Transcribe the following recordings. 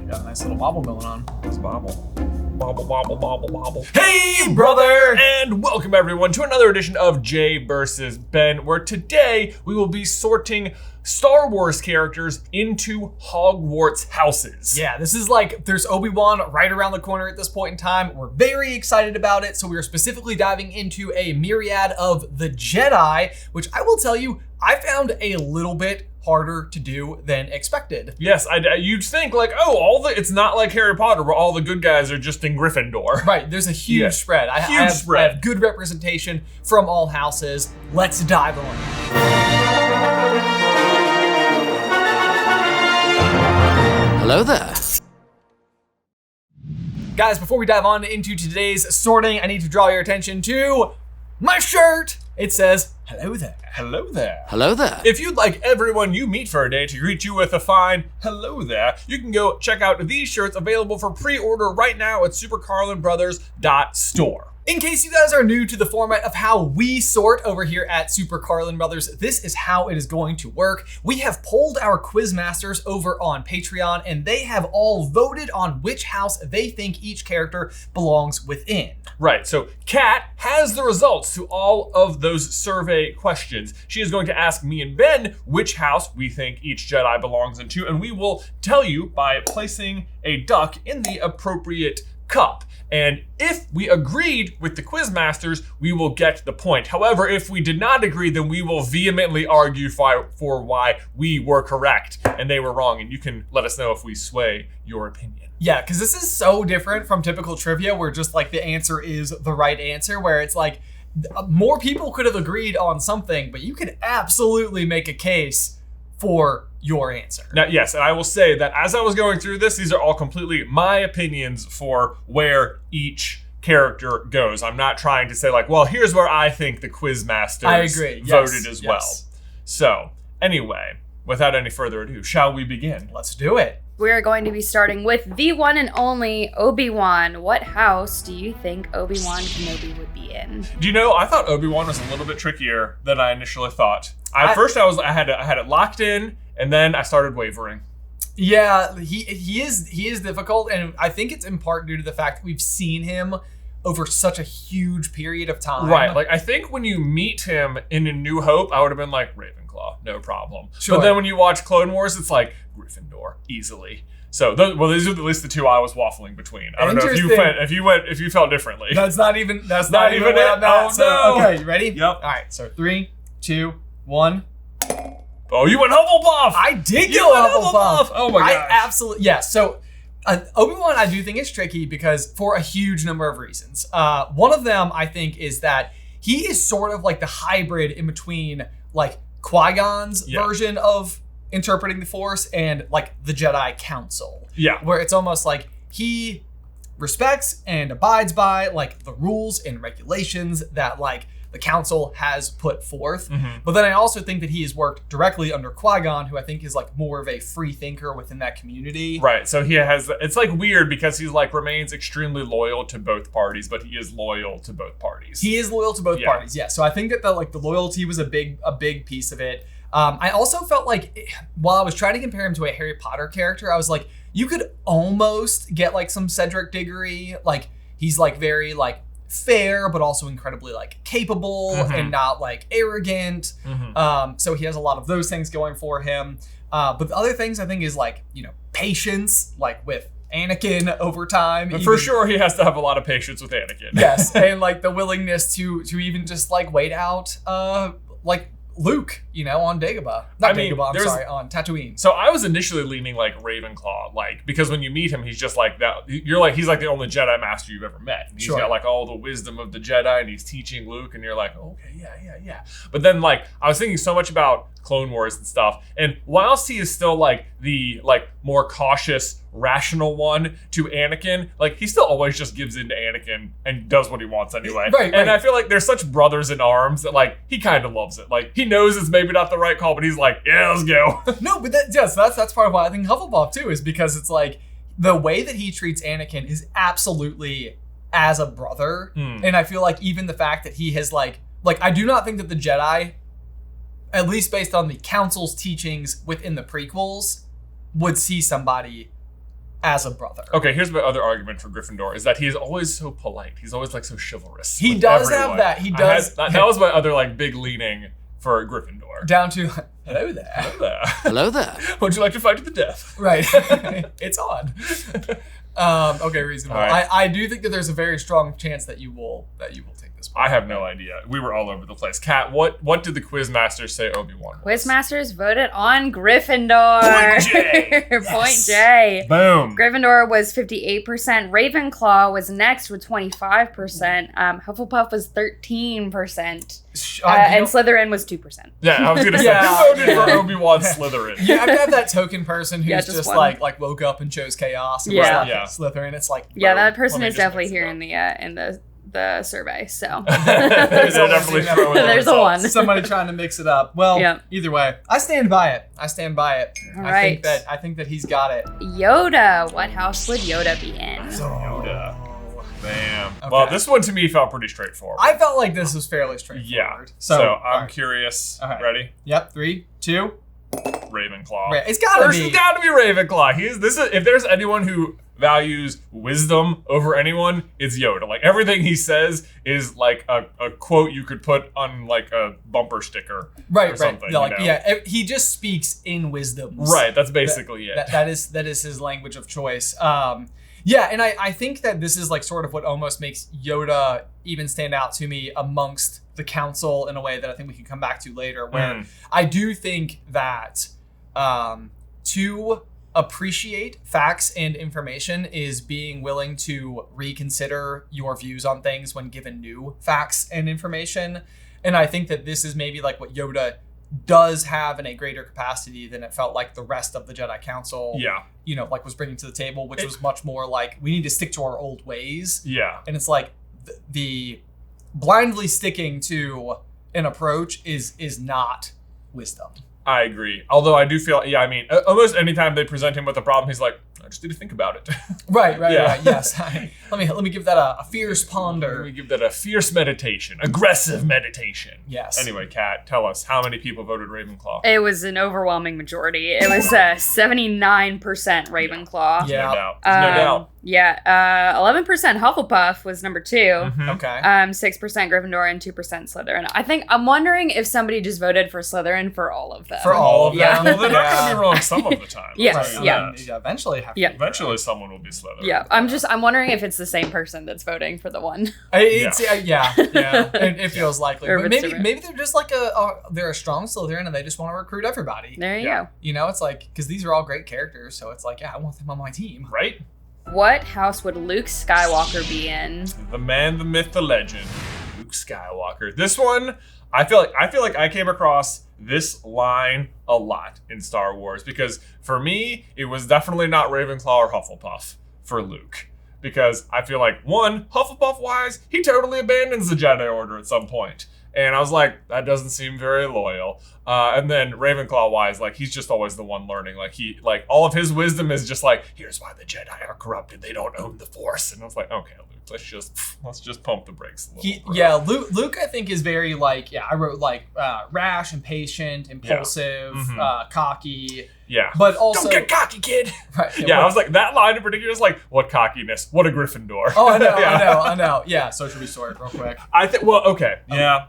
Got a nice little bobble going on. It's bobble. Bobble, bobble, bobble, bobble. Hey, brother! And welcome everyone to another edition of Jay vs. Ben, where today we will be sorting Star Wars characters into Hogwarts houses. Yeah, this is like, there's Obi-Wan right around the corner at this point in time. We're very excited about it, so we are specifically diving into a myriad of the Jedi, which I will tell you, I found a little bit harder to do than expected. Yes, you'd think like, oh, it's not like Harry Potter where all the good guys are just in Gryffindor. Right, there's a huge spread. I have good representation from all houses. Let's dive on. Hello there. Guys, before we dive on into today's sorting, I need to draw your attention to my shirt. It says, hello there. Hello there. Hello there. If you'd like everyone you meet for a day to greet you with a fine hello there, you can go check out these shirts available for pre-order right now at SuperCarlinBrothers.store. In case you guys are new to the format of how we sort over here at Super Carlin Brothers, this is how it is going to work. We have polled our quizmasters over on Patreon, and they have all voted on which house they think each character belongs within. Right, so Kat has the results to all of those survey questions. She is going to ask me and Ben which house we think each Jedi belongs into, and we will tell you by placing a duck in the appropriate cup. And if we agreed with the quizmasters, we will get the point. However, if we did not agree, then we will vehemently argue for why we were correct and they were wrong. And you can let us know if we sway your opinion. Yeah, because this is so different from typical trivia where just like the answer is the right answer, where it's like more people could have agreed on something, but you could absolutely make a case for your answer. Now, yes, and I will say that as I was going through this, these are all completely my opinions for where each character goes. I'm not trying to say like, well, here's where I think the quizmasters voted as well. So, anyway, without any further ado, shall we begin? Let's do it. We're going to be starting with the one and only Obi-Wan. What house do you think Obi-Wan Kenobi would be in? Do you know, I thought Obi-Wan was a little bit trickier than I initially thought. I had it locked in, and then I started wavering. Yeah, he is difficult, and I think it's in part due to the fact that we've seen him over such a huge period of time. Right, like I think when you meet him in A New Hope, I would have been like, Ravenclaw, no problem. Sure. But then when you watch Clone Wars, it's like, Gryffindor, easily. So, these are at least the two I was waffling between. I don't know if you felt differently. That's not even it. Oh, no. Okay, you ready? Yep. All right, so 3, 2, 1. Oh, you went Hufflepuff! I did go Hufflepuff! Oh my gosh. I absolutely, yeah. So Obi-Wan I do think is tricky because for a huge number of reasons. One of them I think is that he is sort of like the hybrid in between like Qui-Gon's version of interpreting the Force and like the Jedi Council. Yeah. Where it's almost like he respects and abides by like the rules and regulations that like the council has put forth. Mm-hmm. But then I also think that he has worked directly under Qui-Gon, who I think is like more of a free thinker within that community. Right. So he has, it's like weird because he's like remains extremely loyal to both parties, but he is loyal to both parties. He is loyal to both parties. Yeah. So I think that the loyalty was a big piece of it. I also felt like while I was trying to compare him to a Harry Potter character, I was like, you could almost get like some Cedric Diggory. Like he's like very like fair, but also incredibly like capable and not like arrogant. So he has a lot of those things going for him. But the other things I think is like, you know, patience, like with Anakin over time. For sure, he has to have a lot of patience with Anakin. Yes, and like the willingness to even just like wait out like Luke, you know, on Dagobah. On Tatooine. So I was initially leaning like Ravenclaw, like, because when you meet him, he's just like that. You're like, he's like the only Jedi master you've ever met. And he's got like all the wisdom of the Jedi and he's teaching Luke and you're like, okay, yeah. But then like, I was thinking so much about Clone Wars and stuff. And whilst he is still like the like more cautious, rational one to Anakin, like he still always just gives in to Anakin and does what he wants anyway. Right. And I feel like they're such brothers in arms that like he kind of loves it. Like he knows it's maybe not the right call, but he's like, yeah, let's go. No, but that's part of why I think Hufflepuff too, is because it's like the way that he treats Anakin is absolutely as a brother. And I feel like even the fact that he has like I do not think that the Jedi, at least based on the Council's teachings within the prequels, would see somebody as a brother. Okay, here's my other argument for Gryffindor is that he's always so polite. He's always like so chivalrous. He with does everyone. have that. He does. That was my other like big leaning for Gryffindor. Down to, hello there. Hello there. Hello there. Would you like to fight to the death? Right. It's on. Okay, reasonable. Right. I do think that there's a very strong chance that you will take this one. I have no idea. We were all over the place. Kat, what did the Quizmasters say Obi-Wan was? Quizmasters voted on Gryffindor. Point J. Point J. Boom. Gryffindor was 58%. Ravenclaw was next with 25%. Hufflepuff was 13%. And Slytherin was 2%. Yeah, I was gonna say who voted for Obi-Wan Slytherin? You have to have that token person who's just just one. like woke up and chose chaos and Yeah. was like Slytherin. It's like That person Let me is just definitely mix it here up. in the survey. So They're definitely throwing the There's a results. one. somebody trying to mix it up. Well, Yep. either way, I stand by it. All I right. think that he's got it. Yoda. What house would Yoda be in? Yoda. Bam. Okay. Well, this one to me felt pretty straightforward. I felt like this was fairly straightforward. Yeah. So, So all I'm right. curious. All right. Ready? Yep. 3, 2. Ravenclaw. Right. It's gotta First, be. it's gotta be Ravenclaw. If there's anyone who values wisdom over anyone, it's Yoda. Like everything he says is like a quote you could put on like a bumper sticker. Right. or something, Yeah, like, you know? yeah. He just speaks in wisdom. Right. That's basically it. That is his language of choice. Yeah, and I think that this is like sort of what almost makes Yoda even stand out to me amongst the council in a way that I think we can come back to later, where I do think that to appreciate facts and information is being willing to reconsider your views on things when given new facts and information. And I think that this is maybe like what Yoda does have in a greater capacity than it felt like the rest of the Jedi Council, like was bringing to the table, which was much more like, we need to stick to our old ways. Yeah. And it's like the blindly sticking to an approach is not wisdom. I agree. Although I do feel, almost anytime they present him with a problem, he's like, I just need to think about it. Right. Yeah. Yes. Let me give that a fierce ponder. Let me give that a fierce meditation, aggressive meditation. Yes. Anyway, Kat, tell us how many people voted Ravenclaw. It was an overwhelming majority. It was 79% Ravenclaw. Yeah. No doubt. No doubt. Yeah, 11% Hufflepuff was number 2. Mhm. Okay. 6% Gryffindor and 2% Slytherin. I'm wondering if somebody just voted for Slytherin for all of them. For all of Yeah. them. Well, they're not going to be wrong some of the time. Yes, I'll tell you yeah. that. Eventually have to. Yeah. Eventually, someone will be Slytherin. Yeah, I'm wondering if it's the same person that's voting for the one. Yeah. It feels likely. Or But if it's different. maybe they're just like they're a strong Slytherin and they just want to recruit everybody. There you Yeah. go. You know, it's like, because these are all great characters, so it's like, yeah, I want them on my team. Right? What house would Luke Skywalker be in? The man, the myth, the legend, Luke Skywalker. This one, I feel like I came across this line a lot in Star Wars because for me, it was definitely not Ravenclaw or Hufflepuff for Luke. Because I feel like, one, Hufflepuff-wise, he totally abandons the Jedi Order at some point. And I was like, that doesn't seem very loyal. And then Ravenclaw-wise, like, he's just always the one learning. Like, all of his wisdom is just like, here's why the Jedi are corrupted. They don't own the Force. And I was like, okay, Luke, let's just pump the brakes a little. Yeah, Luke, I think, is very, like, I wrote, like, rash, impatient, impulsive, cocky. Yeah. But also... Don't get cocky, kid! Right, Yeah, I was like, that line in particular is like, what cockiness? What a Gryffindor. Oh, I know, Yeah. I know. Yeah, so should we sort real quick? I think, well, okay. Yeah.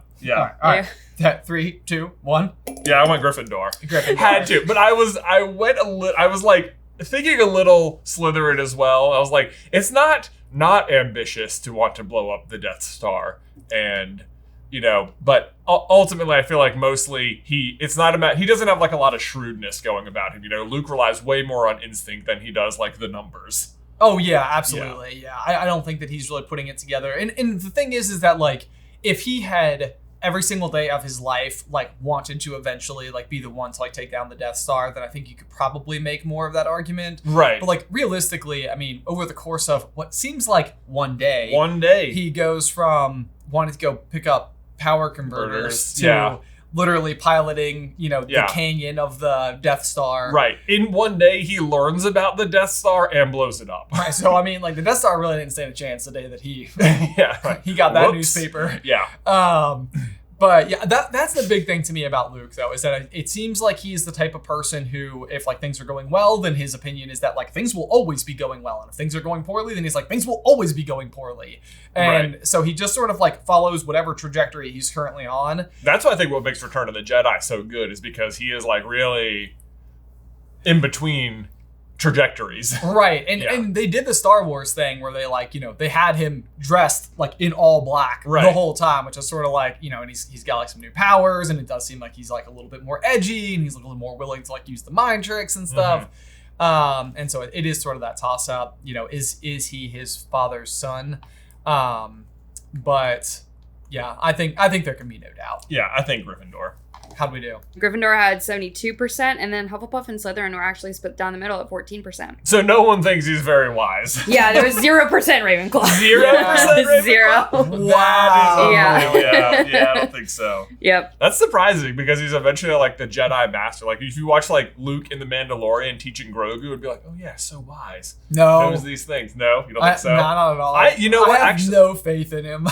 All right. Yeah. 3, 2, 1. Yeah, I went Gryffindor. Gryffindor. Had to, but I was like thinking a little Slytherin as well. I was like, it's not ambitious to want to blow up the Death Star, and but ultimately I feel like mostly he doesn't have like a lot of shrewdness going about him. Luke relies way more on instinct than he does like the numbers. Oh yeah, absolutely. Yeah, I don't think that he's really putting it together. And the thing is that like if he had every single day of his life like wanted to eventually like be the one to like take down the Death Star, then I think you could probably make more of that argument. Right. But like realistically, I mean, over the course of what seems like one day, he goes from wanting to go pick up power converters to Yeah. literally piloting, the canyon of the Death Star. Right. In one day, he learns about the Death Star and blows it up. Right. So I mean, like the Death Star really didn't stand a chance the day that he Yeah. Right. he got that Whoops. newspaper. Yeah. But yeah, that's the big thing to me about Luke, though, is that it seems like he's the type of person who, if like things are going well, then his opinion is that like things will always be going well, and if things are going poorly, then he's like things will always be going poorly, and so he just sort of like follows whatever trajectory he's currently on. That's why I think what makes Return of the Jedi so good is because he is like really in between trajectories. Right. And they did the Star Wars thing where they like, they had him dressed like in all black the whole time, which is sort of like, and he's got like some new powers, and it does seem like he's like a little bit more edgy, and he's a little more willing to like use the mind tricks and stuff. And so it is sort of that toss up, is he his father's son? But yeah, I think there can be no doubt. Yeah, I think Gryffindor. How'd we do? Gryffindor had 72%, and then Hufflepuff and Slytherin were actually split down the middle at 14%. So no one thinks he's very wise. Yeah, there was 0% Ravenclaw. 0% Ravenclaw? Zero. Wow. Yeah. Yeah, I don't think so. Yep. That's surprising because he's eventually like the Jedi master. Like if you watch like Luke in The Mandalorian teaching Grogu, it'd be like, oh yeah, so wise. No. Knows these things. No, you don't think so? Not at all. I have no faith in him.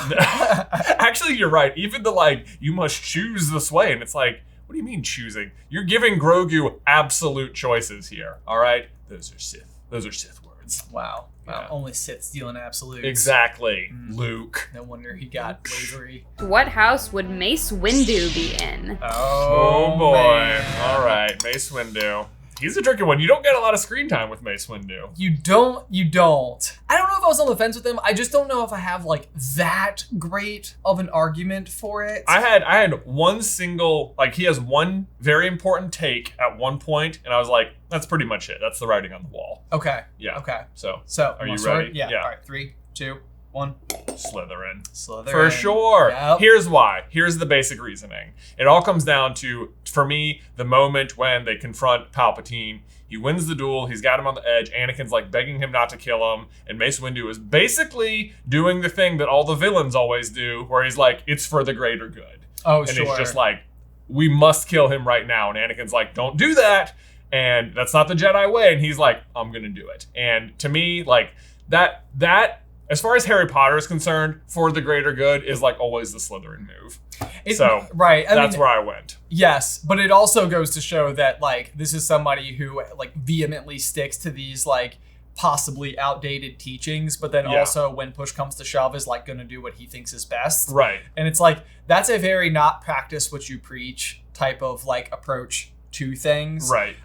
Actually, you're right. Even the like, you must choose this way, and it's like, what do you mean choosing? You're giving Grogu absolute choices here. All right, those are Sith words. Wow. Yeah. Only Sith stealing absolutes. Exactly, Luke. No wonder he got wavery. What house would Mace Windu be in? Oh boy. Man. All right, Mace Windu. He's a tricky one. You don't get a lot of screen time with Mace Windu. You don't. I don't know if I was on the fence with him. I just don't know if I have like that great of an argument for it. I had one single, like he has one very important take at one point, and I was like, that's pretty much it. That's the writing on the wall. Okay. Yeah. Okay. So are you start? ready? Yeah. All right. 3, 2, 1. Slytherin. For sure. Yep. Here's why. Here's the basic reasoning. It all comes down to, for me, the moment when they confront Palpatine. He wins the duel. He's got him on the edge. Anakin's like begging him not to kill him. And Mace Windu is basically doing the thing that all the villains always do, where he's like, it's for the greater good. Oh, and sure. it's just like, we must kill him right now. And Anakin's like, don't do that. And that's not the Jedi way. And he's like, I'm going to do it. And to me, like, that as far as Harry Potter is concerned, for the greater good is like always the Slytherin move. Right. That's where I went. Yes, but it also goes to show that like this is somebody who like vehemently sticks to these like possibly outdated teachings, but then also when push comes to shove is like going to do what he thinks is best. Right. And it's like that's a very not practice what you preach type of like approach to things. Right.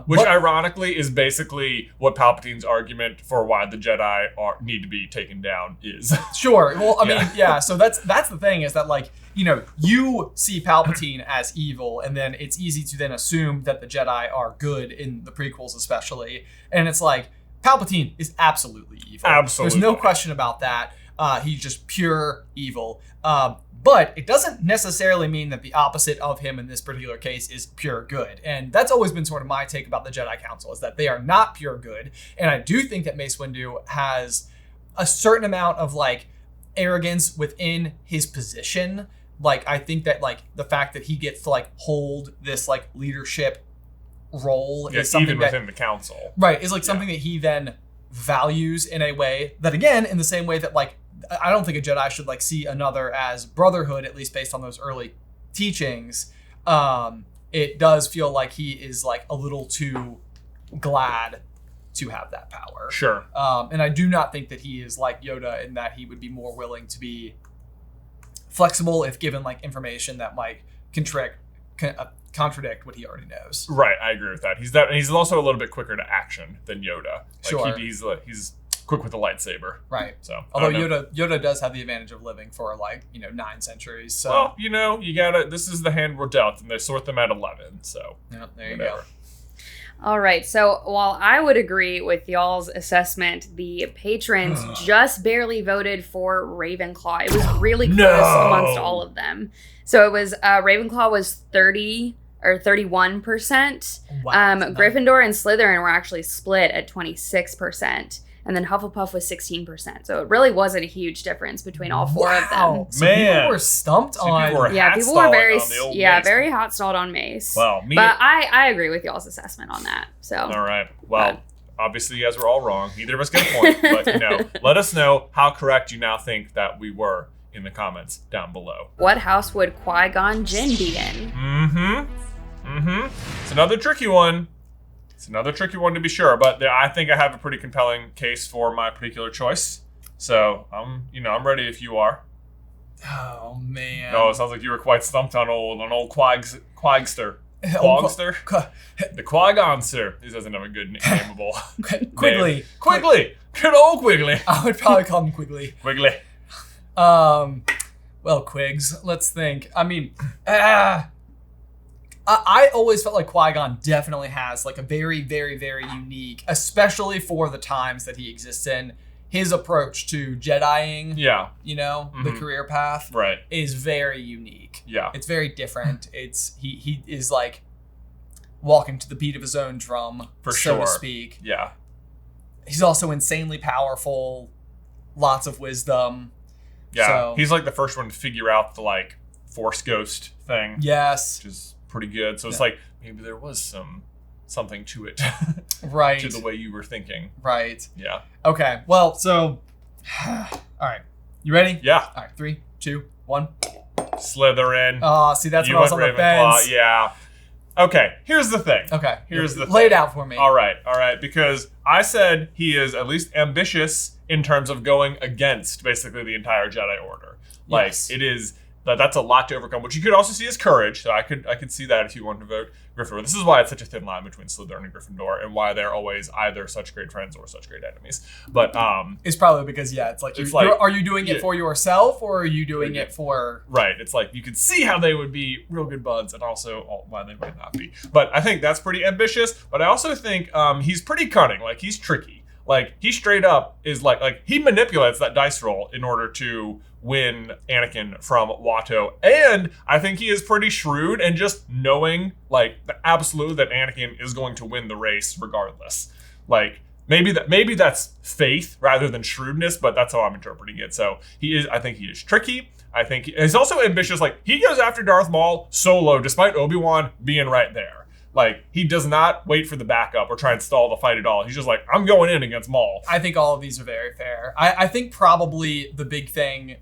Which ironically is basically what Palpatine's argument for why the Jedi need to be taken down is. Sure. Well, I mean, yeah. So that's the thing is that like, you see Palpatine as evil, and then it's easy to then assume that the Jedi are good in the prequels especially. And it's like, Palpatine is absolutely evil. Absolutely. There's no question about that. He's just pure evil. But it doesn't necessarily mean that the opposite of him in this particular case is pure good. And that's always been sort of my take about the Jedi Council, is that they are not pure good. And I do think that Mace Windu has a certain amount of like arrogance within his position. Like, I think that like the fact that he gets to like hold this like leadership role is something even within the council. Right. Is like something that he then values in a way that, again, in the same way that like, I don't think a Jedi should like see another as brotherhood, at least based on those early teachings. It does feel like he is like a little too glad to have that power. Sure. And I do not think that he is like Yoda in that he would be more willing to be flexible if given like information that might contradict what he already knows. Right. I agree with that. He's also a little bit quicker to action than Yoda. Like sure. He's quick with a lightsaber. Right. So, although Yoda does have the advantage of living for like, 9 centuries. So well, you gotta, this is the hand we're dealt, and they sort them at 11. So yeah, there you whatever. go. All right. So while I would agree with y'all's assessment, the patrons just barely voted for Ravenclaw. It was really close amongst all of them. So it was Ravenclaw was 30 or 31%. Wow, Gryffindor and Slytherin were actually split at 26%. And then Hufflepuff was 16%. So it really wasn't a huge difference between all four of them. So people were stumped on. People were very hot stalled on Mace. Well, but I agree with y'all's assessment on that. So all right. Well, obviously you guys were all wrong. Neither of us get a point. But let us know how correct you now think that we were in the comments down below. What house would Qui-Gon Jinn be in? It's another tricky one. It's another tricky one to be sure, but I think I have a pretty compelling case for my particular choice. So I'm ready if you are. Oh man. No, it sounds like you were quite stumped on old Quagster. Quagster? The Qui-Gonster. He doesn't have a good nameable Quigley. Quigley. Good old Quigley. I would probably call him Quigley. Quigley. Well, Quigs, let's think. I mean, I always felt like Qui-Gon definitely has like a very, very, very unique, especially for the times that he exists in, his approach to Jediing, the career path, right, is very unique. Yeah. It's very different. It's he is like walking to the beat of his own drum, so to speak. Yeah. He's also insanely powerful, lots of wisdom. Yeah. So, he's like the first one to figure out the like Force Ghost thing. Yes. Which is pretty good. So it's like maybe there was something to it. Right. To the way you were thinking. Right. Yeah. Okay. Well, so all right. You ready? Yeah. All right. 3, 2, 1. Slytherin. Oh, see, that's you when I was on went the fence. Yeah. Okay, here's the thing. Okay. Here's the thing. Lay it out for me. All right. Because I said he is at least ambitious in terms of going against basically the entire Jedi Order. Like, Yes. it is, that's a lot to overcome, which you could also see as courage. So I could see that if you wanted to vote Gryffindor. This is why it's such a thin line between Slytherin and Gryffindor, and why they're always either such great friends or such great enemies. But it's probably because it's like, are you doing it for yourself, or are you doing it for? Right. It's like you could see how they would be real good buds, and also why they might not be. But I think that's pretty ambitious. But I also think he's pretty cunning. Like, he's tricky. Like, he straight up is like he manipulates that dice roll in order to win Anakin from Watto. And I think he is pretty shrewd, and just knowing like absolutely that Anakin is going to win the race regardless. Like, maybe that's faith rather than shrewdness, but that's how I'm interpreting it. So I think he is tricky. I think he's also ambitious. Like, he goes after Darth Maul solo despite Obi-Wan being right there. Like, he does not wait for the backup or try and stall the fight at all. He's just like, I'm going in against Maul. I think all of these are very fair. I think probably the big thing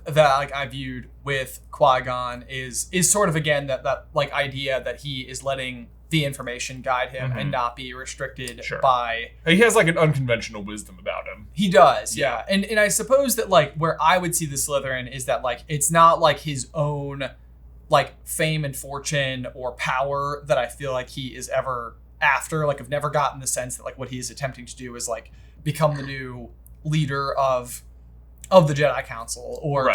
that like I viewed with Qui-Gon is sort of, again, that like idea that he is letting the information guide him and not be restricted by... He has like an unconventional wisdom about him. He does, yeah. And I suppose that like where I would see the Slytherin is that like it's not like his own like fame and fortune or power that I feel like he is ever after. Like, I've never gotten the sense that like what he is attempting to do is like become the new leader of the Jedi Council, or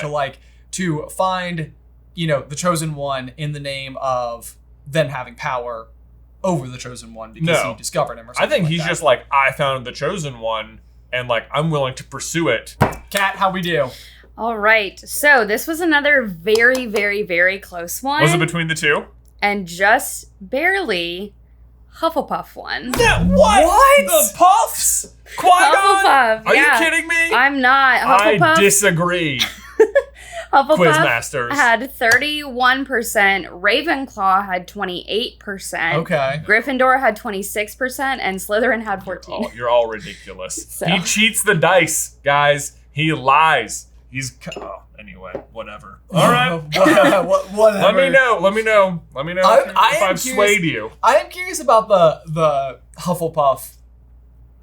to find, the chosen one in the name of then having power over the chosen one because he discovered him or something. I think he's just like, I found the chosen one and like I'm willing to pursue it. Kat, how we do? All right. So this was another very, very, very close one. Was it between the two? And just barely Hufflepuff won. Yeah, what? The Puffs? Qui-Gon? Hufflepuff. Are you kidding me? I'm not. Hufflepuff. I disagree. Hufflepuff Quizmasters had 31%. Ravenclaw had 28%. Okay. Gryffindor had 26%, and Slytherin had 14%. You're all ridiculous. He cheats the dice, guys. He lies. Anyway, whatever. All right. Whatever. Let me know if I've swayed you. I am curious about the Hufflepuff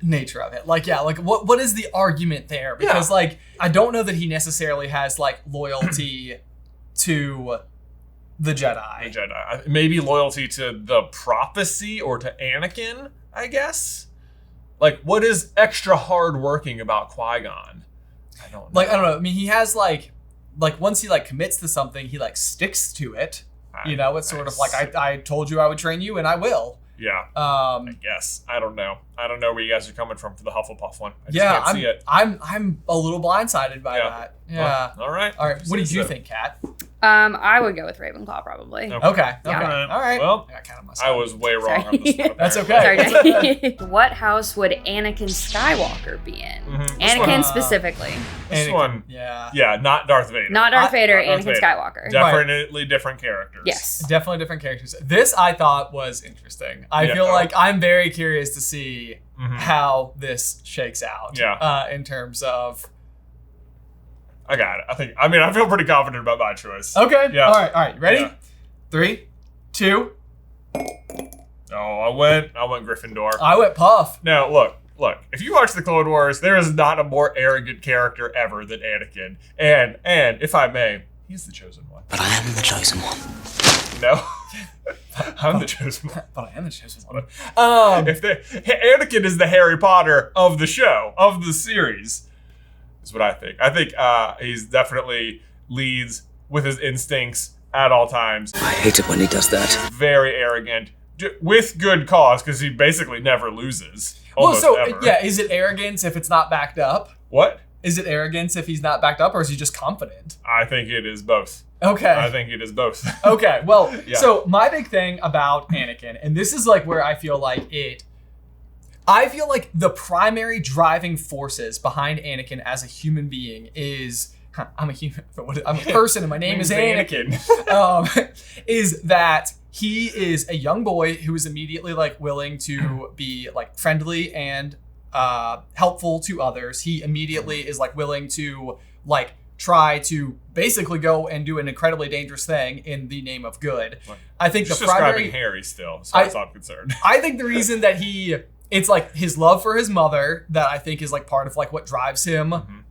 nature of it. Like, what is the argument there? Because like, I don't know that he necessarily has like loyalty to the Jedi. Maybe loyalty to the prophecy or to Anakin, I guess. Like, what is extra hardworking about Qui-Gon? I don't know. I don't know. I mean, he has like once he like commits to something, he like sticks to it. It's sort of like, I told you I would train you, and I will. Yeah. I guess. I don't know where you guys are coming from for the Hufflepuff one. I just can't see it. I'm a little blindsided by that. Yeah. Well, all right. What did you think, Kat? I would go with Ravenclaw probably. Okay. Yeah. All right. Well, I was way wrong on this one. That's okay. Sorry. What house would Anakin Skywalker be in? Anakin specifically. This one. Yeah. Yeah, not Darth Vader. Not Darth Vader, Anakin Skywalker. Definitely different characters. Yes. Definitely different characters. This I thought was interesting. I feel like I'm very curious to see how this shakes out. Yeah. In terms of I got it. I feel pretty confident about my choice. Okay. Yeah. All right. Ready? Yeah. 3, 2. Oh, I went Gryffindor. I went Puff. Now, look. If you watch the Clone Wars, there is not a more arrogant character ever than Anakin. And if I may, he's the chosen one. But I am the chosen one. No. I'm the chosen one. But I am the chosen one. Anakin is the Harry Potter of the show, of the series, is what I think. I think he's definitely leads with his instincts at all times. I hate it when he does that. Very arrogant, with good cause, because he basically never loses. Almost ever. Yeah, is it arrogance if it's not backed up? What? Is it arrogance if he's not backed up, or is he just confident? I think it is both. Okay. I think it is both. Okay, well, Yeah. So my big thing about Anakin, and this is like where I feel like the primary driving forces behind Anakin as a human being is, I'm a human, I'm a person and my name is Anakin. Is that he is a young boy who is immediately like willing to be like friendly and helpful to others. He immediately is like willing to like try to basically go and do an incredibly dangerous thing in the name of good. I think Just the primary describing Harry still, as far as I'm concerned. I think the reason that it's like his love for his mother that I think is like part of like what drives him.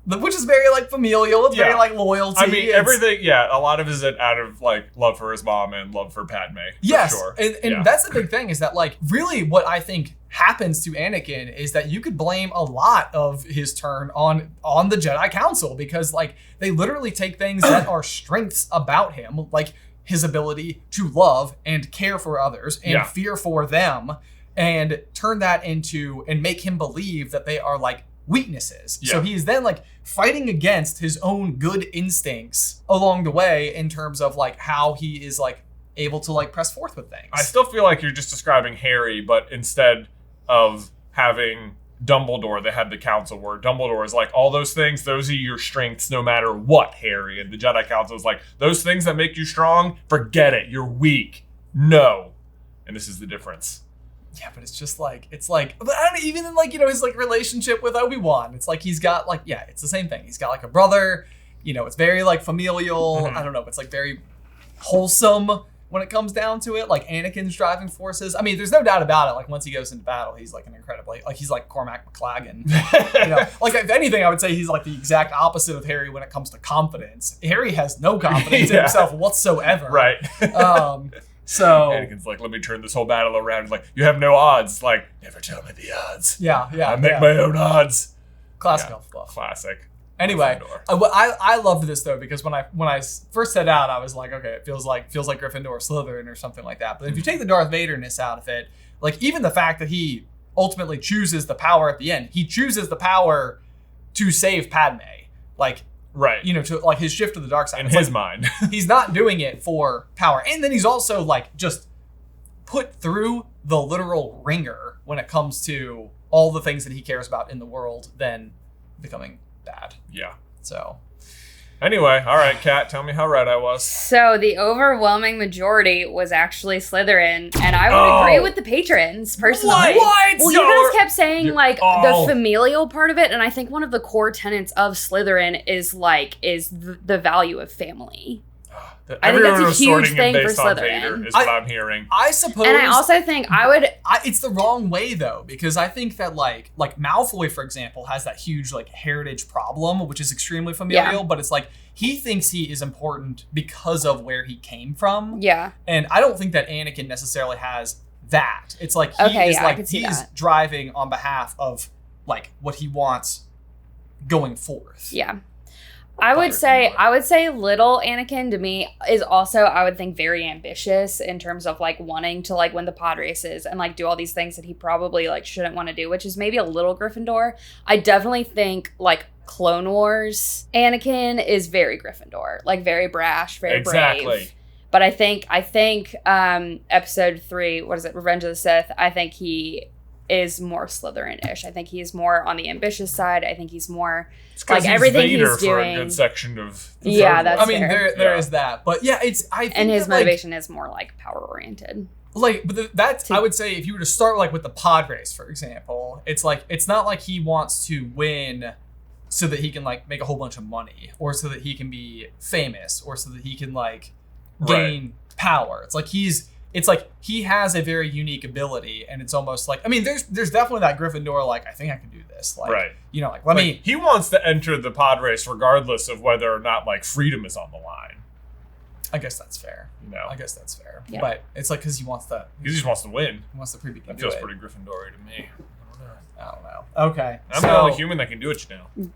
Which is very like familial. It's very like loyalty. I mean, everything. Yeah, a lot of it is out of like love for his mom and love for Padme. Yes, for sure. and that's the big thing is that like really what I think happens to Anakin is that you could blame a lot of his turn on the Jedi Council, because like they literally take things that are strengths about him, like his ability to love and care for others and fear for them, and turn that into and make him believe that they are like weaknesses. So he's then like fighting against his own good instincts along the way in terms of like how he is like able to like press forth with things. I still feel like you're just describing Harry, but instead of having Dumbledore, they had the council where Dumbledore is like, all those things, those are your strengths no matter what, Harry. And the Jedi Council is like, those things that make you strong, forget it, you're weak. No. And this is the difference. Yeah, but it's just like, but I don't even in like, his like relationship with Obi-Wan. It's like he's got like, it's the same thing. He's got like a brother, it's very like familial. I don't know, it's like very wholesome when it comes down to it. Like Anakin's driving forces. I mean, there's no doubt about it. Like once he goes into battle, he's like an incredibly, like he's like Cormac McLagan. Like if anything, I would say he's like the exact opposite of Harry when it comes to confidence. Harry has no confidence in himself whatsoever. Right. So Anakin's like, let me turn this whole battle around. Like, you have no odds. Like, never tell me the odds. Yeah. I make my own odds. Classic Hufflepuff. Classic. Anyway, I loved this though, because when I first set out, I was like, okay, it feels like Gryffindor or Slytherin or something like that. But if you take the Darth Vader-ness out of it, like even the fact that he ultimately chooses the power at the end, he chooses the power to save Padme. Like, right. To like his shift to the dark side. In his mind. He's not doing it for power. And then he's also like just put through the literal ringer when it comes to all the things that he cares about in the world, then becoming bad. Yeah. So anyway, all right, Kat, tell me how right I was. So the overwhelming majority was actually Slytherin, and I would agree with the patrons personally. What? Well, you guys kept saying like the familial part of it, and I think one of the core tenets of Slytherin is the value of family. I think that's a huge thing for Slytherin. Is what I'm hearing. I suppose, and I also think it's the wrong way though, because I think that like Malfoy, for example, has that huge like heritage problem, which is extremely familial. But it's like he thinks he is important because of where he came from. Yeah, and I don't think that Anakin necessarily has that. It's like he's driving on behalf of like what he wants going forth. Yeah. I would say little Anakin to me is also, I would think, very ambitious in terms of like wanting to like win the pod races and like do all these things that he probably like shouldn't want to do, which is maybe a little Gryffindor. I definitely think like Clone Wars Anakin is very Gryffindor, like very brash, very brave. But I think episode 3, what is it, Revenge of the Sith, I think he is more Slytherin-ish. I think he's more on the ambitious side. I think he's more like everything Vader he's doing. For a good section of the that's I mean, there is that, but yeah, I think and his motivation is more like power oriented. Like, but that's I would say if you were to start like with the pod race, for example, it's like it's not like he wants to win so that he can like make a whole bunch of money, or so that he can be famous, or so that he can like gain power. It's like he has a very unique ability, and it's almost like, I mean, there's definitely that Gryffindor, like, I think I can do this. Like, you know, like, he wants to enter the pod race regardless of whether or not, like, freedom is on the line. I guess that's fair. You know? I guess that's fair. Yeah. But it's like, because he wants to. He just wants to win. He wants to prove he can That do feels it. pretty Gryffindor to me. I don't know. Okay. I'm the only human that can do it, you know.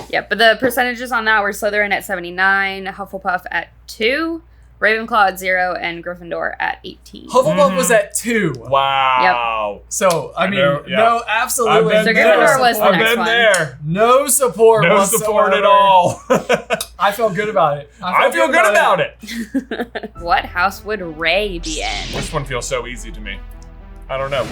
Yeah, but the percentages on that were Slytherin at 79, Hufflepuff at 2, Ravenclaw at 0, and Gryffindor at 18. Hufflepuff was at 2. Wow. So, I mean, know, yeah. no, absolutely. I've been So Gryffindor was the I've next been one. there. No support No whatsoever. support at all. I felt good about it. I feel good about it. What house would Ray be in? This one feels so easy to me. I don't know.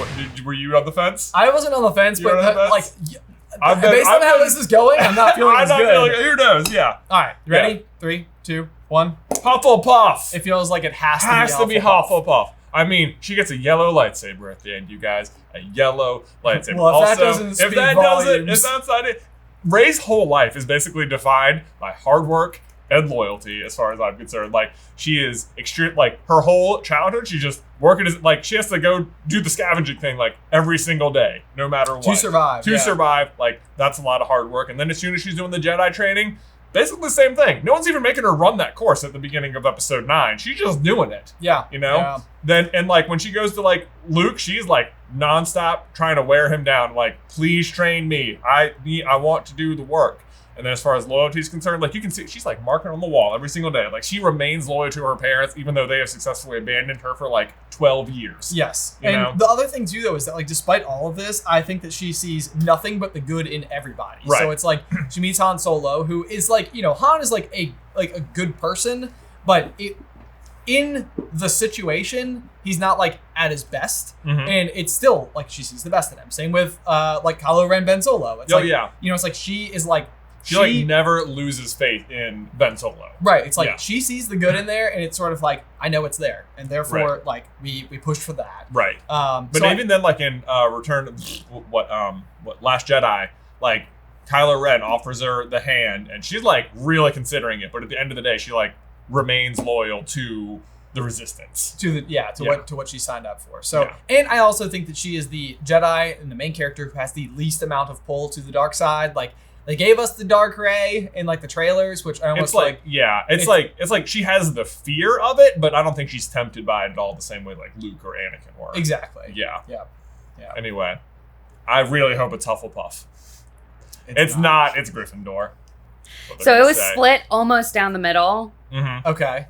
Were you on the fence? I wasn't on the fence, You're but on the fence? like, based on how this is going, I'm not feeling I'm as not good. feeling. Who knows? Yeah. All right, you ready? 3, 2, 1. Hufflepuff. It feels like it has to be Hufflepuff. I mean, she gets a yellow lightsaber at the end, you guys. A yellow lightsaber. Well, if also, that doesn't speak if that's not it, Rey's whole life is basically defined by hard work and loyalty, as far as I'm concerned. Like, she is extreme. Like, her whole childhood, she's just working as, like, she has to go do the scavenging thing, like, every single day, no matter what. To survive. To survive. Like, that's a lot of hard work. And then as soon as she's doing the Jedi training, basically the same thing. No one's even making her run that course at the beginning of episode 9. She's just doing it. Yeah. You know? Yeah. Then, and like, when she goes to, like, Luke, she's, like, nonstop trying to wear him down. Like, please train me. I want to do the work. And then as far as loyalty is concerned, like, you can see, she's, like, marking on the wall every single day. Like, she remains loyal to her parents, even though they have successfully abandoned her for, like, 12 years. Yes. You And know? the other thing, too, though, is that, like, despite all of this, I think that she sees nothing but the good in everybody. Right. So it's like, she meets Han Solo, who is, like, you know, Han is, like a good person, but in the situation, he's not, like, at his best. Mhm. And it's still, like, she sees the best in him. Same with, like, Kylo Ren Ben Solo. It's Oh, like, yeah. you know, it's like she is, like, She like never loses faith in Ben Solo. Right. It's like Yeah. she sees the good in there, and it's sort of like, I know it's there, and therefore, like, we pushed for that. Right. But so even then, like in Last Jedi, like, Kylo Ren offers her the hand, and she's like really considering it. But at the end of the day, she like remains loyal to the Resistance. to what she signed up for. So, Yeah. and I also think that she is the Jedi and the main character who has the least amount of pull to the dark side. Like, they gave us the dark ray in like the trailers, which I almost It's like, yeah, it's like she has the fear of it, but I don't think she's tempted by it at all the same way like Luke or Anakin were. Exactly. Yeah. Yeah. Anyway, I really hope it's Hufflepuff. It's not. It's Gryffindor. So it was split almost down the middle. Mm-hmm. Okay.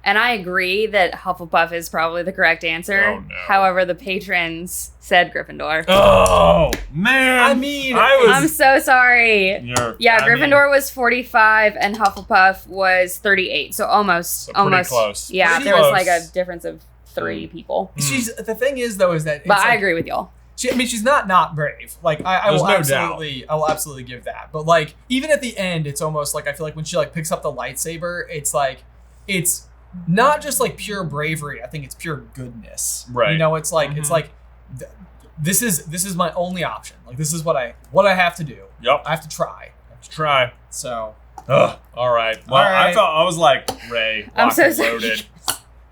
And I agree that Hufflepuff is probably the correct answer. Oh, no. However, the patrons said Gryffindor. Oh, man. I mean, I'm so sorry. Gryffindor was was 45 and Hufflepuff was 38. So almost close. Yeah, Pretty there was close. like a difference of 3 people. she's the thing is though is that it's But I like, agree with y'all. she's not brave. Like I There's will no absolutely I will absolutely give that. But like even at the end, it's almost like I feel like when she like picks up the lightsaber, it's like it's not just like pure bravery. I think it's pure goodness. Right. You know, it's like Mhm. it's like this is my only option. Like this is what I have to do. Yep. I have to try. Let's try. So Ugh. All right. Well, All right. I was like, Ray, I'm locked so and sorry. loaded.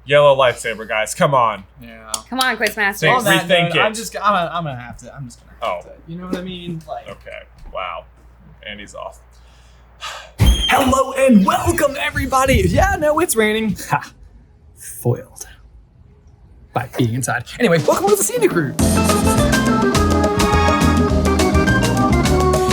Yellow lightsaber, guys. Come on. yeah. Come on, Quizmaster. Think- On that rethink note, it. I'm just gonna have to. Oh. You know what I mean? Like. Okay. Wow. Andy's off. Hello and welcome, everybody. Yeah, no, it's raining. Ha. Foiled by being inside. Anyway, welcome to the Scenic Route.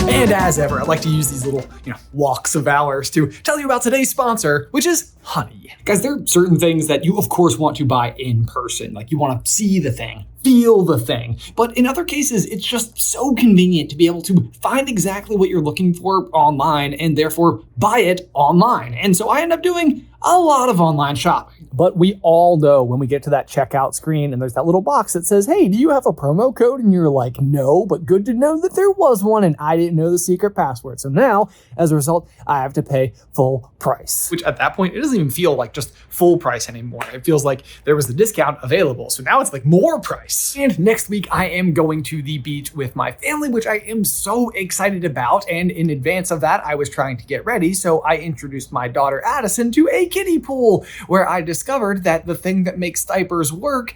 And as ever, I'd like to use these little, walks of hours to tell you about today's sponsor, which is honey. Guys, there are certain things that you, of course, want to buy in person. Like, you want to see the thing, feel the thing. But in other cases, it's just so convenient to be able to find exactly what you're looking for online and therefore buy it online. And so I end up doing a lot of online shopping. But we all know when we get to that checkout screen and there's that little box that says, hey, do you have a promo code? And you're like, no, but good to know that there was one and I didn't know the secret password. So now, as a result, I have to pay full price. Which at that point, it doesn't even feel like just full price anymore. It feels like there was the discount available. So now it's like more price. And next week, I am going to the beach with my family, which I am so excited about. And in advance of that, I was trying to get ready. So I introduced my daughter Addison to a kiddie pool, where I discovered that the thing that makes diapers work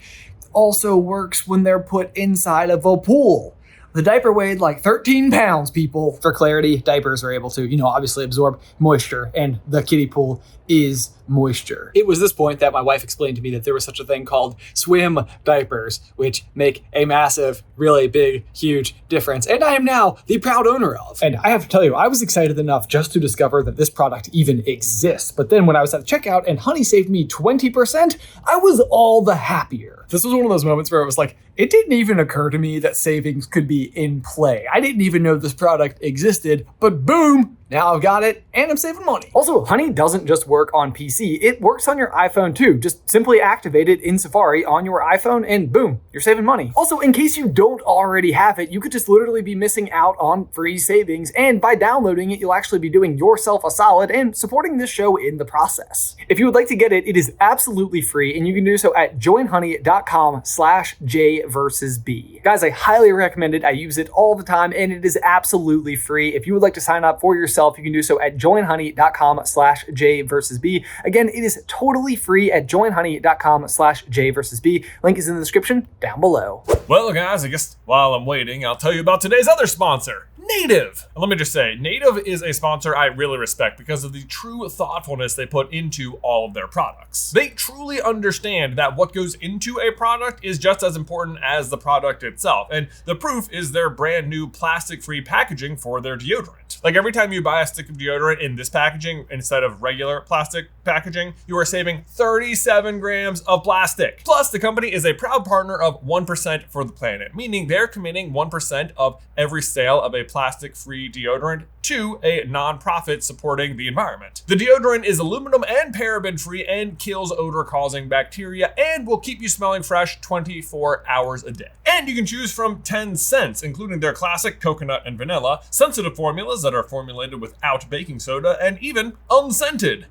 also works when they're put inside of a pool. The diaper weighed like 13 pounds, people. For clarity, diapers are able to, obviously absorb moisture, and the kiddie pool is moisture. It was this point that my wife explained to me that there was such a thing called swim diapers, which make a massive, really big, huge difference, and I am now the proud owner of. And I have to tell you, I was excited enough just to discover that this product even exists. But then when I was at the checkout and Honey saved me 20%, I was all the happier. This was one of those moments where it was like, it didn't even occur to me that savings could be in play. I didn't even know this product existed, but boom, now I've got it and I'm saving money. Also, Honey doesn't just work on PC, it works on your iPhone too. Just simply activate it in Safari on your iPhone and boom, you're saving money. Also, in case you don't already have it, you could just literally be missing out on free savings, and by downloading it, you'll actually be doing yourself a solid and supporting this show in the process. If you would like to get it, it is absolutely free, and you can do so at joinhoney.com/J-versus-B. Guys, I highly recommend it. I use it all the time, and it is absolutely free. If you would like to sign up for yourself, you can do so at joinhoney.com/J-versus-B. Again, it is totally free at joinhoney.com/J-versus-B. Link is in the description down below. Well, guys, I guess while I'm waiting, I'll tell you about today's other sponsor, Native. And let me just say, Native is a sponsor I really respect because of the true thoughtfulness they put into all of their products. They truly understand that what goes into a product is just as important as the product itself. And the proof is their brand new plastic-free packaging for their deodorant. Like every time you buy a stick of deodorant in this packaging instead of regular plastic packaging, you are saving 37 grams of plastic. Plus, the company is a proud partner of 1% for the planet, meaning they're committing 1% of every sale of a plastic-free deodorant to a nonprofit supporting the environment. The deodorant is aluminum and paraben-free and kills odor-causing bacteria and will keep you smelling fresh 24 hours a day. And you can choose from 10 scents, including their classic coconut and vanilla, sensitive formulas that are formulated without baking soda, and even unscented.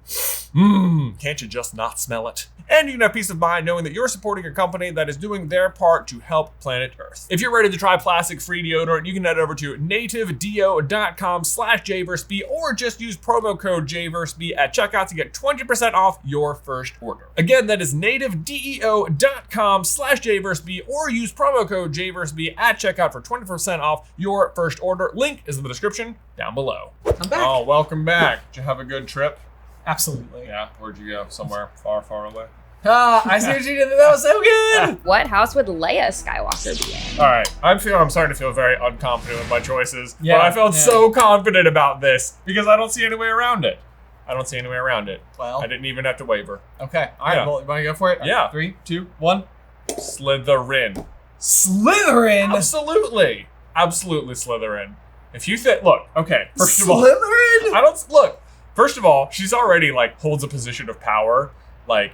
Can't you just not smell it? And you can have peace of mind knowing that you're supporting a company that is doing their part to help planet Earth. If you're ready to try plastic-free deodorant, you can head over to nativedeo.com/J-versus-B or just use promo code J-versus-B at checkout to get 20% off your first order. Again, that is nativedeo.com/J-versus-B or use promo code J-versus-B at checkout for 20% off your first order. Link is in the description down below. I'm back. Oh, welcome back. Did you have a good trip? Absolutely. Yeah, where'd you go? Somewhere far, far away? I see what you did. That was so good. What house would Leia Skywalker be in? All right, I'm starting to feel very unconfident with my choices, Yeah, but I felt yeah. so confident about this because I don't see any way around it. Well, I didn't even have to waver. okay. All right. Yeah. Well, you want to go for it? Yeah. 3, 2, 1. Slytherin. Slytherin. Absolutely Slytherin. If you think, look, okay, first of all, Slytherin. First of all, she's already holds a position of power,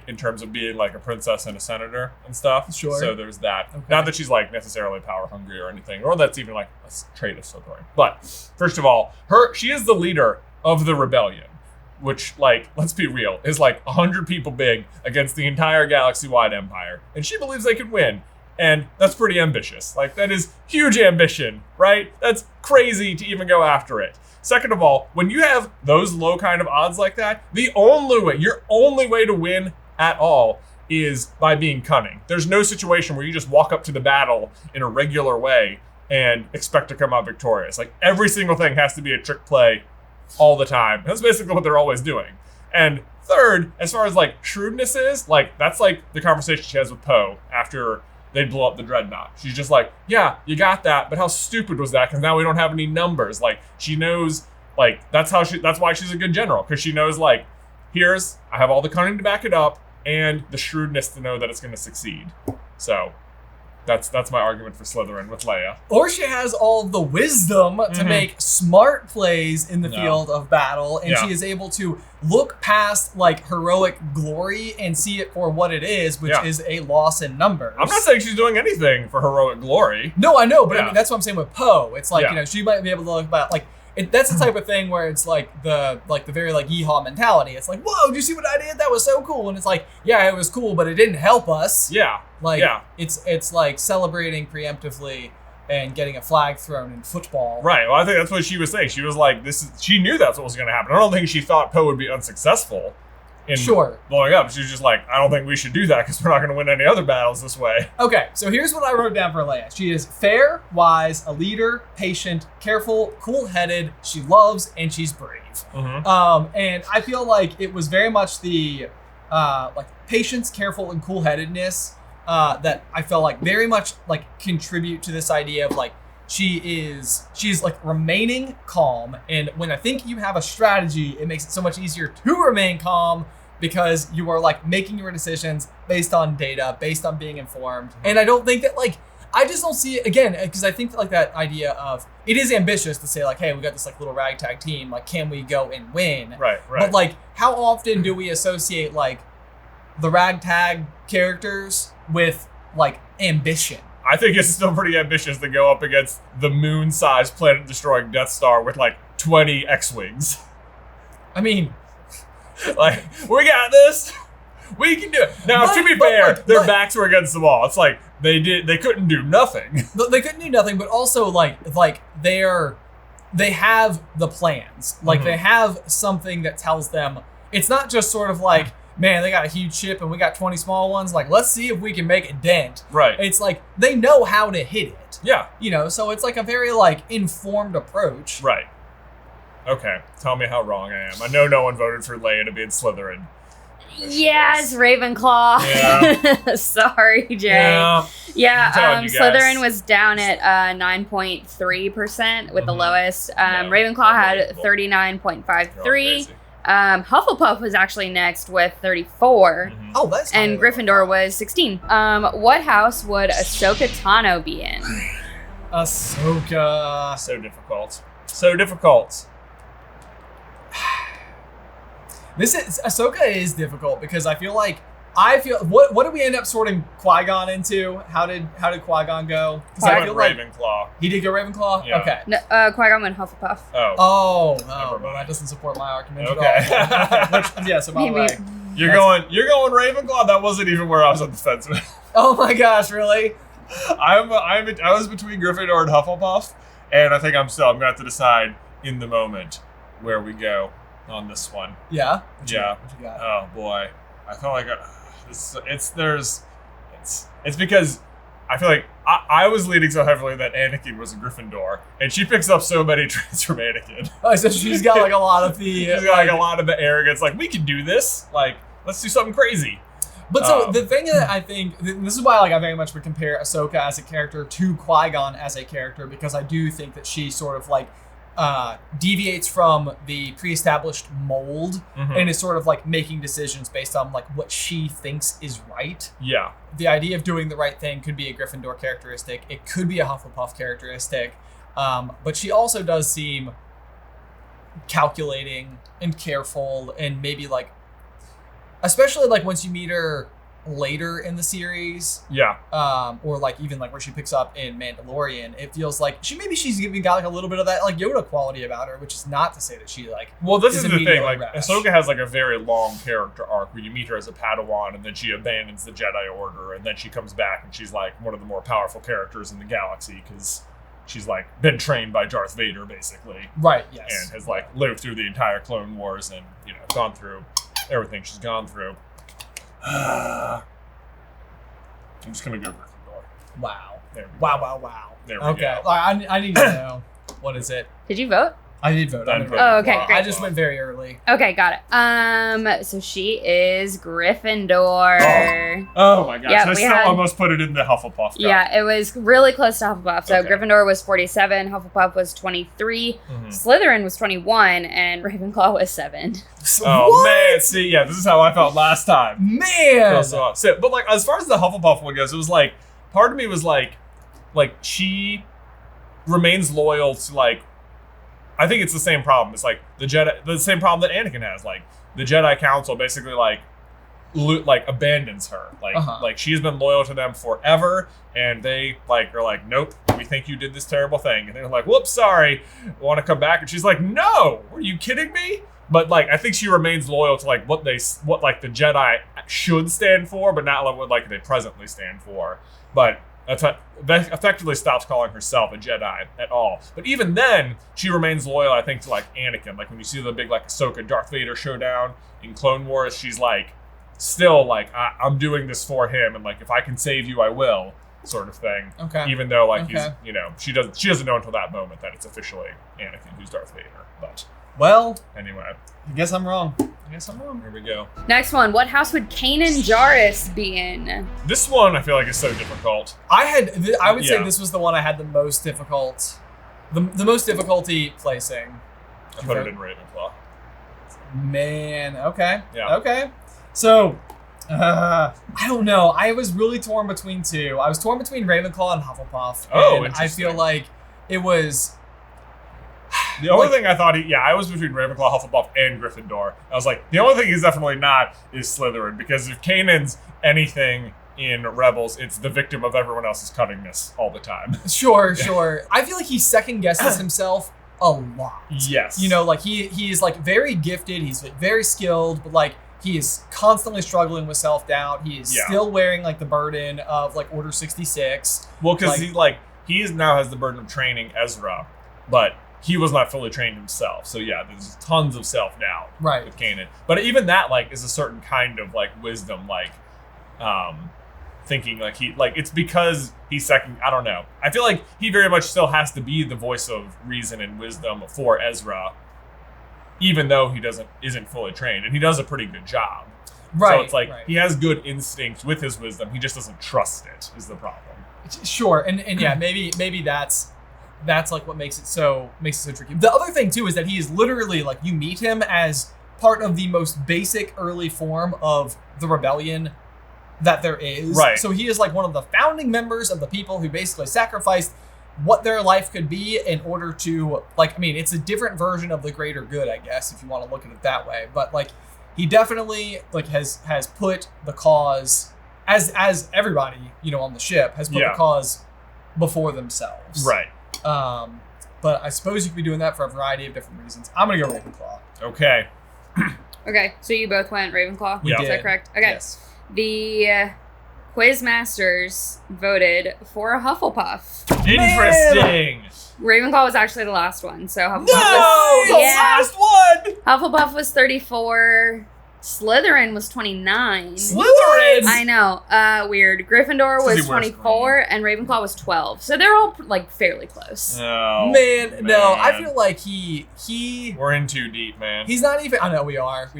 in terms of being a princess and a senator and stuff. Sure. So there's that. Okay. Not that she's necessarily power hungry or anything, or that's even a trait of Slytherin. But first of all, she is the leader of the rebellion, which let's be real, is 100 people big against the entire galaxy-wide empire, and she believes they can win. And that's pretty ambitious. That is huge ambition, right? That's crazy to even go after it. Second of all, when you have those low kind of odds like that, your only way to win at all is by being cunning. There's no situation where you just walk up to the battle in a regular way and expect to come out victorious. Every single thing has to be a trick play all the time. That's basically what they're always doing. And third, as far as shrewdness is, that's the conversation she has with Poe after they blow up the dreadnought. She's just yeah, you got that, but how stupid was that? Because now we don't have any numbers. She knows, that's why she's a good general, because she knows, I have all the cunning to back it up and the shrewdness to know that it's going to succeed. So, That's my argument for Slytherin with Leia. Or she has all the wisdom to make smart plays in the field of battle, and she is able to look past like heroic glory and see it for what it is, which is a loss in numbers. I'm not saying she's doing anything for heroic glory. No, I know, but I mean, that's what I'm saying with Poe. It's like, you know, she might be able to look about like that's the type of thing where it's like the very like yeehaw mentality. It's like, whoa, did you see what I did? That was so cool. And it's like, yeah, it was cool, but it didn't help us. Yeah. Like it's like celebrating preemptively and getting a flag thrown in football. Right. Well, I think that's what she was saying. She was like, she knew that's what was going to happen. I don't think she thought Poe would be unsuccessful in blowing up. She was just like, I don't think we should do that because we're not going to win any other battles this way. Okay, so here's what I wrote down for Leia. She is fair, wise, a leader, patient, careful, cool-headed, she loves, and she's brave. And I feel like it was very much the like patience, careful, and cool-headedness that I felt like very much like contribute to this idea of like she's like remaining calm, and when I think you have a strategy, it makes it so much easier to remain calm because you are like making your decisions based on data, based on being informed. And I don't think that like I just don't see it again because I think that, like that idea of it is ambitious to say like, hey, we got this like little ragtag team, like can we go and win? Right. But like how often do we associate like the ragtag characters with like ambition? I think it's still pretty ambitious to go up against the moon-sized planet-destroying Death Star with like 20 X-Wings. I mean, like, we got this. We can do it. Now, to be fair, their backs were against the wall. It's like they couldn't do nothing. They couldn't do nothing, but also like they have the plans. Like they have something that tells them it's not just sort of like, man, they got a huge ship and we got 20 small ones. Like, let's see if we can make a dent. Right. It's like they know how to hit it. Yeah. You know, so it's like a very like informed approach. Right. Okay. Tell me how wrong I am. I know no one voted for Leia to be in Slytherin. Yes, Ravenclaw. Yeah. Sorry, Jay. Yeah. Slytherin was down at 9.3% with the lowest. Ravenclaw had 39.53%. Hufflepuff was actually next with 34. Oh, that's and Gryffindor was 16. What house would Ahsoka Tano be in? Ahsoka. So difficult. Ahsoka is difficult because I feel what did we end up sorting Qui-Gon into? How did Qui-Gon go? Because I feel like Ravenclaw. He did go Ravenclaw? Yeah. Okay. No, Qui-Gon went Hufflepuff. Oh, well, that doesn't support my argument at all. Yeah, so by the way. You're going Ravenclaw? That wasn't even where I was on the fence with. Oh my gosh, really? I was between Gryffindor and Hufflepuff, and I think I'm gonna have to decide in the moment where we go on this one. Yeah? What you got? Oh boy. I felt like it's because I feel like I was leaning so heavily that Anakin was a Gryffindor, and she picks up so many traits from Anakin. Oh, so she's got like a lot of the a lot of the arrogance. Like, we can do this. Like, let's do something crazy. But so the thing that I think this is why like I very much would compare Ahsoka as a character to Qui-Gon as a character, because I do think that she sort of like deviates from the pre-established mold and is sort of like making decisions based on like what she thinks is right. Yeah. The idea of doing the right thing could be a Gryffindor characteristic. It could be a Hufflepuff characteristic. But she also does seem calculating and careful, and maybe like, especially like once you meet her later in the series, or like even like where she picks up in Mandalorian, it feels like she's even got like a little bit of that like Yoda quality about her, which is not to say that she like. Well, this is the thing. Like, rash. Ahsoka has like a very long character arc where you meet her as a Padawan, and then she abandons the Jedi Order, and then she comes back and she's like one of the more powerful characters in the galaxy because she's like been trained by Darth Vader basically, right? Yes, and has like lived through the entire Clone Wars and gone through everything she's gone through. I'm just gonna go Gryffindor. Wow. Wow. There we okay. go. I need to know. What is it? Did you vote? I did vote. Oh, okay, great. I just went very early. Okay, got it. So she is Gryffindor. Oh my gosh. Yeah, I still almost put it in the Hufflepuff cup. Yeah, it was really close to Hufflepuff. So Gryffindor was 47, Hufflepuff was 23, Slytherin was 21, and Ravenclaw was 7. Oh, man. See, yeah, this is how I felt last time. Man! But like, as far as the Hufflepuff one goes, it was like, part of me was like she remains loyal to like, I think it's the same problem. It's like the same problem that Anakin has. Like the Jedi Council basically like abandons her. Like she's been loyal to them forever, and they like are like, nope, we think you did this terrible thing, and they're like, whoops, sorry, want to come back? And she's like, no, are you kidding me? But like I think she remains loyal to like what like the Jedi should stand for, but not what like they presently stand for. But effectively stops calling herself a Jedi at all. But even then, she remains loyal, I think, to like Anakin. Like when you see the big like Ahsoka Darth Vader showdown in Clone Wars, she's like still like I'm doing this for him, and like if I can save you, I will, sort of thing. Okay. Even though like he's, you know, she doesn't know until that moment that it's officially Anakin who's Darth Vader. But well, anyway, I guess I'm wrong. Here we go. Next one. What house would Kanan Jarrus be in? This one I feel like is so difficult. I would say this was the one I had the most difficult, the most difficulty placing. I put it in Ravenclaw. Man, okay. Yeah. Okay. So, I don't know. I was really torn between two. I was torn between Ravenclaw and Hufflepuff. Oh, and interesting. I feel like it was... The only thing I thought, I was between Ravenclaw, Hufflepuff, and Gryffindor. I was like, the only thing he's definitely not is Slytherin, because if Kanan's anything in Rebels, it's the victim of everyone else's cunningness all the time. Sure. I feel like he second guesses himself a lot. Yes. You know, like he's like very gifted, he's like, very skilled, but like he is constantly struggling with self-doubt. He is still wearing like the burden of like Order 66. Well, because he now has the burden of training Ezra, but he was not fully trained himself. So yeah, there's tons of self-doubt with Kanan. But even that like is a certain kind of like wisdom, like thinking like it's because he's second. I don't know. I feel like he very much still has to be the voice of reason and wisdom for Ezra, even though he isn't fully trained, and he does a pretty good job. Right. So it's like he has good instinct with his wisdom. He just doesn't trust it. Is the problem? Sure, and yeah, maybe that's like what makes it so tricky. The other thing too is that he is literally like, you meet him as part of the most basic early form of the rebellion that there is. Right. So he is like one of the founding members of the people who basically sacrificed what their life could be in order to, like, I mean, it's a different version of the greater good, I guess, if you want to look at it that way. But like, he definitely like has put the cause, as everybody, you know, on the ship has put the cause before themselves. Right. But I suppose you could be doing that for a variety of different reasons. I'm gonna go Ravenclaw. Okay. Okay, so you both went Ravenclaw? We Is did. that correct? Okay. Yes. The Quizmasters voted for Hufflepuff. Interesting. Ravenclaw was actually the last one, so Hufflepuff No, the last one. Hufflepuff was 34. Slytherin was 29. Slytherin. I know. Weird. Gryffindor Because was he wears 24 and Ravenclaw was 12. So they're all like fairly close. No, No, I feel like he we're in too deep, man. he's not even, I know we are.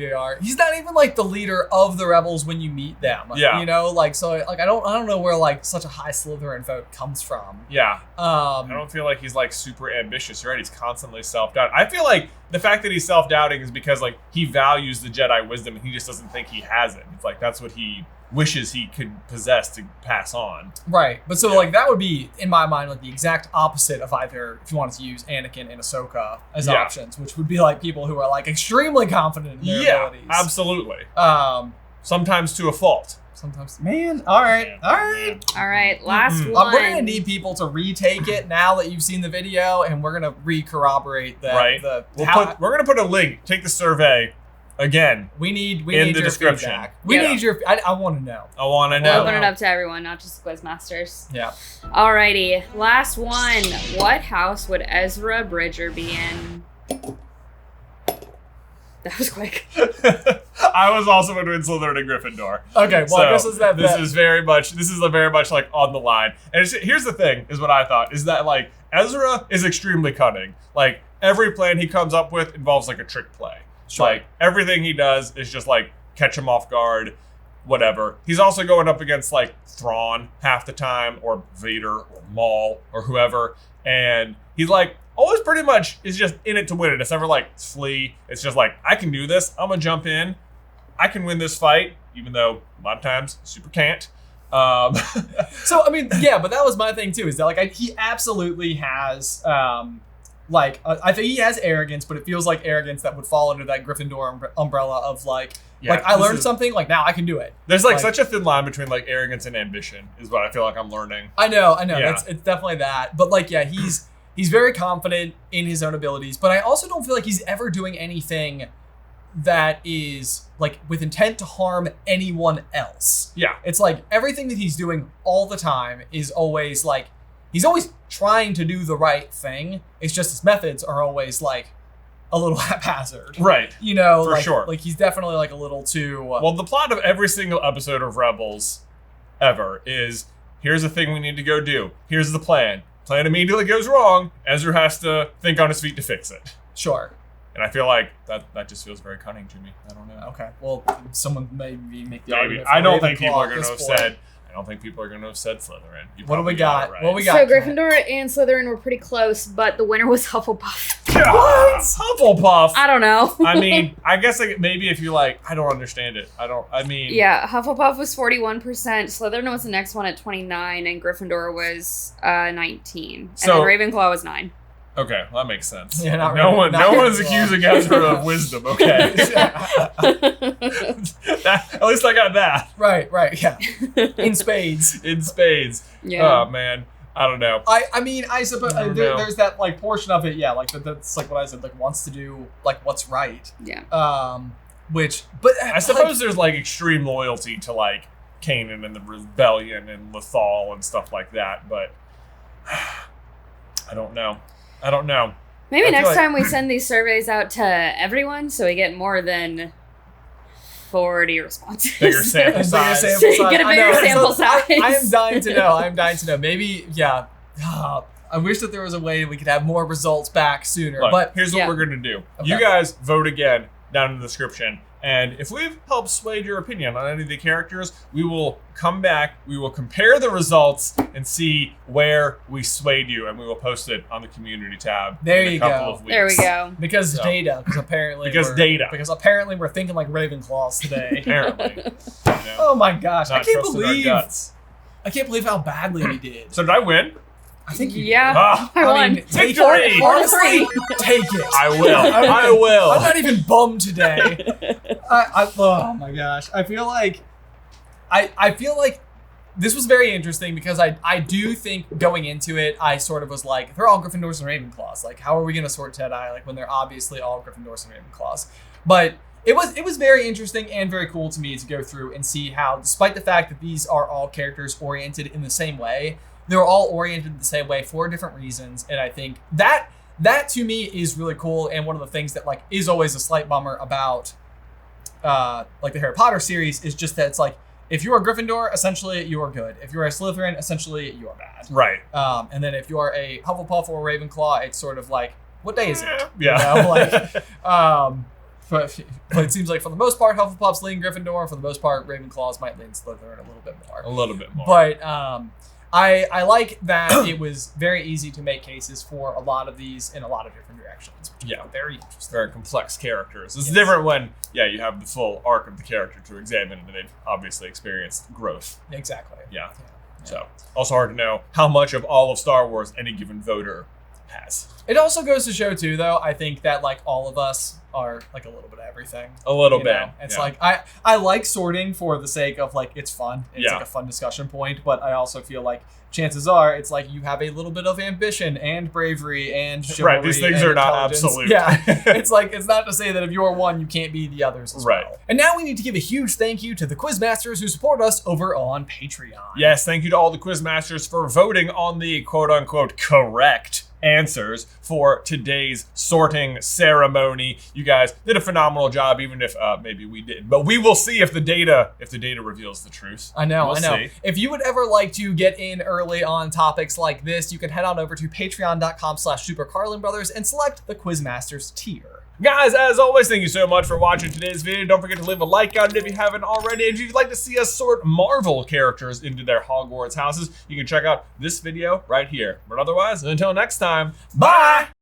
He's not even like the leader of the rebels when you meet them. Yeah. You know, like, so like I don't know where like such a high Slytherin vote comes from. Yeah. I don't feel like he's like super ambitious. You're right. He's constantly self-doubting. I feel like the fact that he's self-doubting is because like he values the Jedi wisdom and he just doesn't think he has it. It's like that's what he wishes he could possess to pass on. Right. But so like that would be, in my mind, like the exact opposite of either, if you wanted to use Anakin and Ahsoka as options, which would be like people who are like extremely confident in their abilities. Absolutely. Sometimes to a fault. Man, all right. All right, last one. We're gonna need people to retake it now that you've seen the video, and we're gonna re-corroborate that. Right. We're gonna put a link. Take the survey again. We need in your the description. feedback. We need your. I want to know. I want to We'll know. open it up to everyone, not just Quizmasters. Yeah. Alrighty, last one. What house would Ezra Bridger be in? That was quick. I was also between Slytherin and Gryffindor. Okay, well, I guess it's that. This is very much like on the line. And here's the thing: is what I thought is that like Ezra is extremely cunning. Like every plan he comes up with involves like a trick play. Sure. Like everything he does is just like catch him off guard, whatever. He's also going up against like Thrawn half the time, or Vader, or Maul, or whoever, and he's like always pretty much is just in it to win it. It's never like flee. It's just like, I can do this. I'm gonna jump in. I can win this fight, even though a lot of times super can't. So I mean, yeah, but that was my thing too. Is that like he absolutely has I think he has arrogance, but it feels like arrogance that would fall under that Gryffindor umbrella of like I learned something, like now I can do it. There's like such a thin line between like arrogance and ambition is what I feel like I'm learning. I know. Yeah. It's definitely that. But like, yeah, he's very confident in his own abilities, but I also don't feel like he's ever doing anything that is like with intent to harm anyone else. Yeah. It's like everything that he's doing all the time is always like, he's always trying to do the right thing. It's just his methods are always like a little haphazard. Right. You know, For sure. Like he's definitely like a little too... Well, the plot of every single episode of Rebels ever is, here's the thing we need to go do. Here's the plan. Plan immediately goes wrong. Ezra has to think on his feet to fix it. Sure. And I feel like that just feels very cunning to me. I don't know. Okay. Well, someone maybe make the Maybe. argument. For I don't think Ravenclaw people are at going to this have point. said... I don't think people are going to have said Slytherin. You What do we probably got? it right. What we got? So Gryffindor and Slytherin were pretty close, but the winner was Hufflepuff. What? Hufflepuff. I don't know. I mean, I guess like, maybe if you like, I don't understand it. Yeah, Hufflepuff was 41%, Slytherin was the next one at 29, and Gryffindor was 19. And So- then Ravenclaw was 9. Okay, well, that makes sense. Yeah, not no really- one, not no one's Ravenclaw. accusing Ezra of wisdom. Okay, at least I got that Right, yeah. In spades. in spades. Yeah. Oh man, I don't know. I mean, I suppose I don't know. there's that like portion of it, yeah, like that's like what I said, like wants to do like what's right. Yeah. Which, but I suppose there's like extreme loyalty to like Kanan and the rebellion and Lethal and stuff like that, but I don't know. Maybe I feel next like- time we send these surveys out to everyone so we get more than 40 responses. Bigger sample Bigger size. sample size. Get a I know. bigger sample So size. I am dying to know. Maybe, yeah. I wish that there was a way we could have more results back sooner. Look, but here's what Yeah. we're gonna do. Okay. You guys vote again down in the description. And if we've helped sway your opinion on any of the characters, we will come back, we will compare the results and see where we swayed you, and we will post it on the community tab There in you a couple go. of weeks. There we go. because So- data, because apparently Because data. we're thinking like Ravenclaws today. Apparently. You know, Oh my gosh, not I can't trusting our believe guts. how badly we did. So did I win? I think you Yeah. Ah, I won. mean, take Victory! it. Four to Honestly, three. take it. I will. I will. I'm not even bummed today. Oh my gosh. I feel like this was very interesting because I do think going into it, I sort of was like, they're all Gryffindors and Ravenclaws. Like, how are we going to sort Jedi? Like, when they're obviously all Gryffindors and Ravenclaws. But it was very interesting and very cool to me to go through and see how, despite the fact that these are all characters oriented in the same way, they're all oriented the same way for different reasons. And I think that to me is really cool. And one of the things that like is always a slight bummer about like the Harry Potter series is just that it's like, if you are Gryffindor, essentially you are good. If you're a Slytherin, essentially you are bad. Right. And then if you are a Hufflepuff or a Ravenclaw, it's sort of like, what day is it? Yeah. You know, like, but it seems like for the most part, Hufflepuff's lean Gryffindor. For the most part, Ravenclaws might lean Slytherin a little bit more. A little bit more. But I like that it was very easy to make cases for a lot of these in a lot of different directions. Which Yeah. is very interesting. Very complex characters. It's Yes. different when, you have the full arc of the character to examine, and they've obviously experienced growth. Exactly. Yeah. So, also hard to know how much of all of Star Wars any given voter has. It also goes to show too, though, I think that like all of us are like a little bit of everything. A little You bit. know? It's yeah. like I like sorting for the sake of like it's fun. It's Yeah. like a fun discussion point, but I also feel like chances are it's like you have a little bit of ambition and bravery and chivalry. Right, these things and are not intelligence. absolute. Yeah. It's like it's not to say that if you're one, you can't be the others as Right. well. And now we need to give a huge thank you to the Quizmasters who support us over on Patreon. Yes, thank you to all the Quizmasters for voting on the quote-unquote correct answers for today's sorting ceremony. You guys did a phenomenal job, even if maybe we didn't. But we will see if the data reveals the truth. I know. We'll see. If you would ever like to get in early on topics like this, you can head on over to patreon.com/SuperCarlinBrothers and select the Quizmasters tier. Guys, as always, thank you so much for watching today's video. Don't forget to leave a like on it if you haven't already. And if you'd like to see us sort Marvel characters into their Hogwarts houses, you can check out this video right here. But otherwise, until next time, bye!